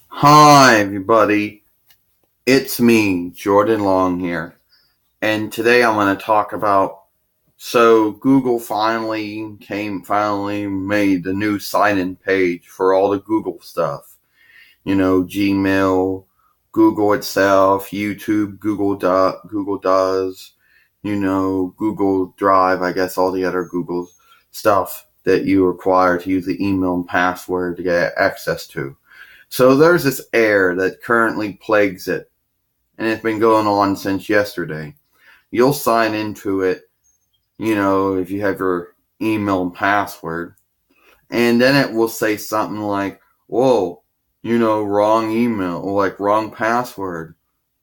Hi, everybody. It's me, Jordan Long here. And today I'm going to talk about Google finally made the new sign in page for all the Google stuff. Gmail, Google itself, YouTube, Google does, Google Drive, I guess all the other Google stuff that you require to use the email and password to get access to. So there's this error that currently plagues it, and it's been going on since yesterday. You'll sign into it, if you have your email and password, and then it will say something like, whoa, wrong email, or like wrong password.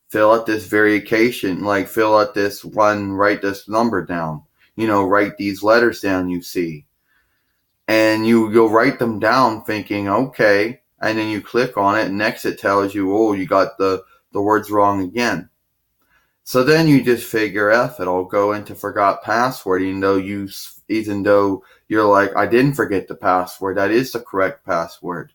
Fill out this verification, like fill out this one, write this number down, write these letters down you see. And you'll write them down thinking, okay, and then you click on it, and next it tells you, oh, you got the words wrong again. So then you just figure, F it, I'll go into forgot password, even though you're like, I didn't forget the password, that is the correct password.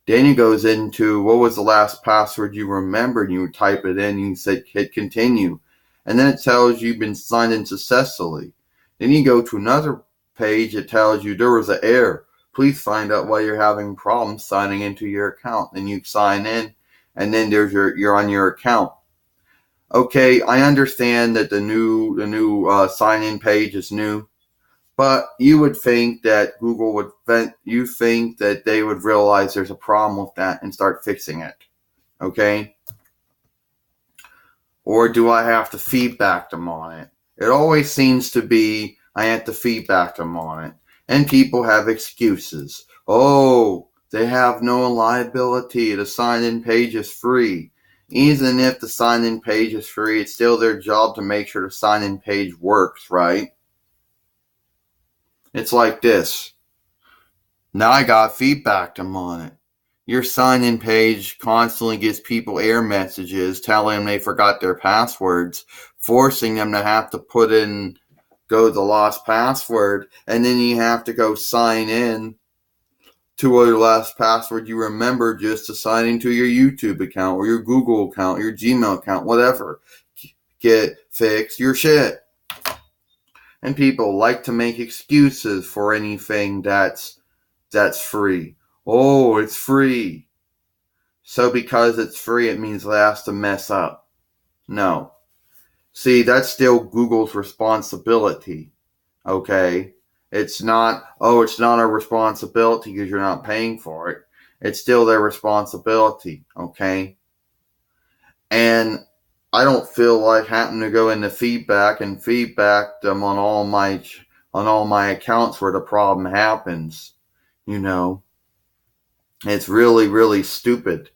Then it goes into, what was the last password you remembered? You type it in, you hit continue. And then it tells you you've been signed in successfully. Then you go to another page, it tells you there was an error. Please find out why you're having problems signing into your account. Then you sign in, and then you're on your account. Okay, I understand that the new sign-in page is new, but you would think that you think that they would realize there's a problem with that and start fixing it. Okay? Or do I have to feedback them on it? It always seems to be I have to feedback them on it. And people have excuses. Oh, they have no liability. The sign-in page is free. Even if the sign-in page is free, it's still their job to make sure the sign-in page works, right? It's like this. Now I got feedback them on it. Your sign-in page constantly gives people error messages telling them they forgot their passwords, forcing them to have to go to the lost password, and then you have to go sign in to your last password you remember just to sign into your YouTube account or your Google account, your Gmail account, whatever. Fix your shit. And people like to make excuses for anything that's free. Oh, it's free. So because it's free, it means it has to mess up. No. See, that's still Google's responsibility. Okay? It's not a responsibility because you're not paying for it. It's still their responsibility. Okay? And I don't feel like having to go into feedback and feedback them on all my accounts where the problem happens. It's really, really stupid.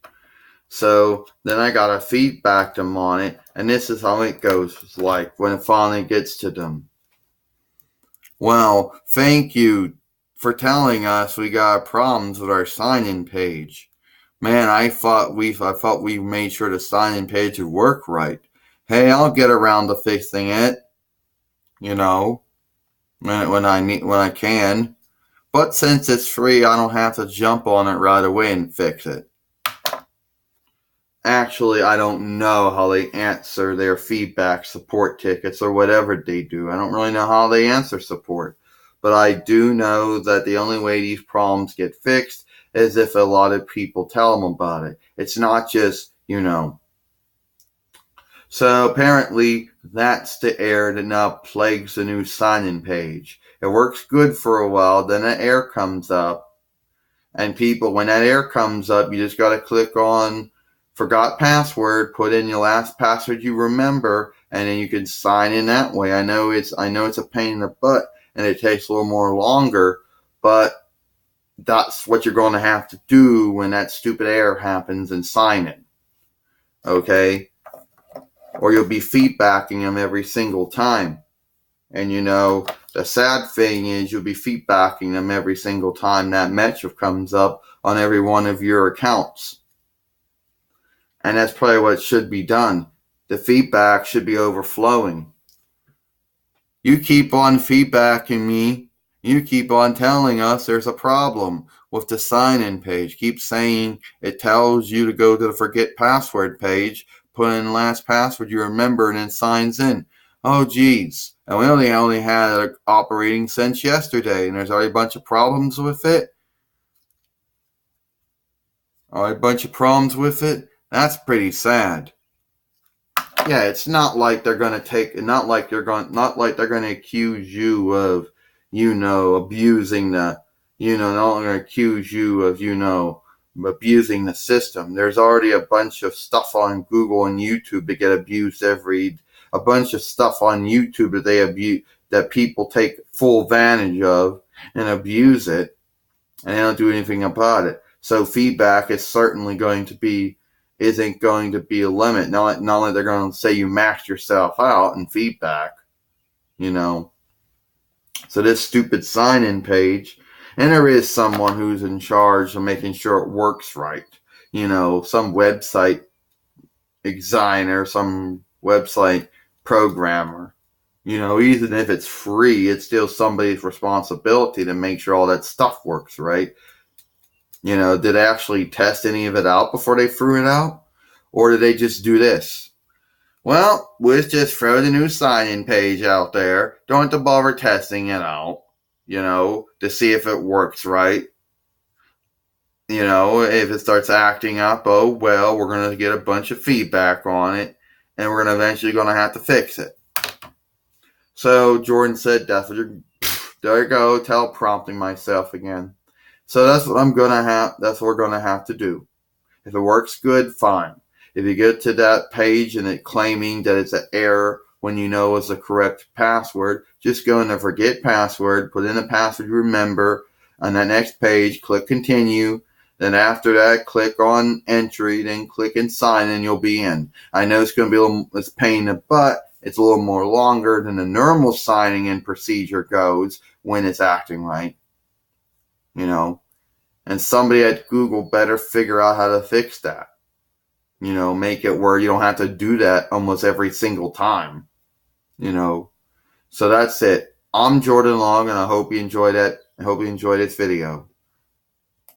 So then I gotta feedback them on it, and this is how it goes, like when it finally gets to them. Well, thank you for telling us we got problems with our sign-in page. Man, I thought we made sure the sign-in page would work right. Hey, I'll get around to fixing it, when I can. But since it's free, I don't have to jump on it right away and fix it. Actually, I don't know how they answer their feedback support tickets or whatever they do. I don't really know how they answer support. But I do know that the only way these problems get fixed is if a lot of people tell them about it. It's not just, So apparently that's the error that now plagues the new sign-in page. It works good for a while, then an error comes up. And when that error comes up, you just gotta click on forgot password, put in your last password you remember, and then you can sign in that way. I know it's a pain in the butt and it takes a little more longer, but that's what you're going to have to do when that stupid error happens and sign it. Okay? Or you'll be feedbacking them every single time. And the sad thing is you'll be feedbacking them every single time that message comes up on every one of your accounts. And that's probably what should be done. The feedback should be overflowing. You keep on feedbacking me, You keep on telling us there's a problem with the sign-in page. Keep saying it tells you to go to the forget password page, put in the last password you remember, and then signs in. Oh, geez. And we only had it operating since yesterday, and there's already a bunch of problems with it. Already a bunch of problems with it. That's pretty sad. Yeah, it's not like they're gonna not like they're gonna accuse you of, abusing not gonna accuse you of, abusing the system. There's already a bunch of stuff on Google and YouTube that get abused a bunch of stuff on YouTube that they abuse, that people take full advantage of and abuse it, and they don't do anything about it. So feedback is certainly isn't going to be a limit. Not only they're going to say you maxed yourself out in feedback, you know. So this stupid sign-in page, and there is someone who's in charge of making sure it works right. Some website designer, some website programmer. Even if it's free, it's still somebody's responsibility to make sure all that stuff works right. Did they actually test any of it out before they threw it out? Or did they just do this? Well, let's just throw the new sign-in page out there. Don't have to bother testing it out, to see if it works right. If it starts acting up, oh, well, we're going to get a bunch of feedback on it, and we're eventually going to have to fix it. So Jordan said, there you go, teleprompting myself again. So that's what we're going to have to do. If it works good, fine. If you get to that page and it claiming that it's an error when it's the correct password, just go in the forget password, put in the password you remember. On that next page, click continue. Then after that, click on entry, then click and sign, and you'll be in. I know it's going to be it's a pain in the butt. It's a little more longer than the normal signing in procedure goes when it's acting right. And somebody at Google better figure out how to fix that. Make it where you don't have to do that almost every single time. So that's it. I'm Jordan Long, and I hope you enjoyed it. I hope you enjoyed this video.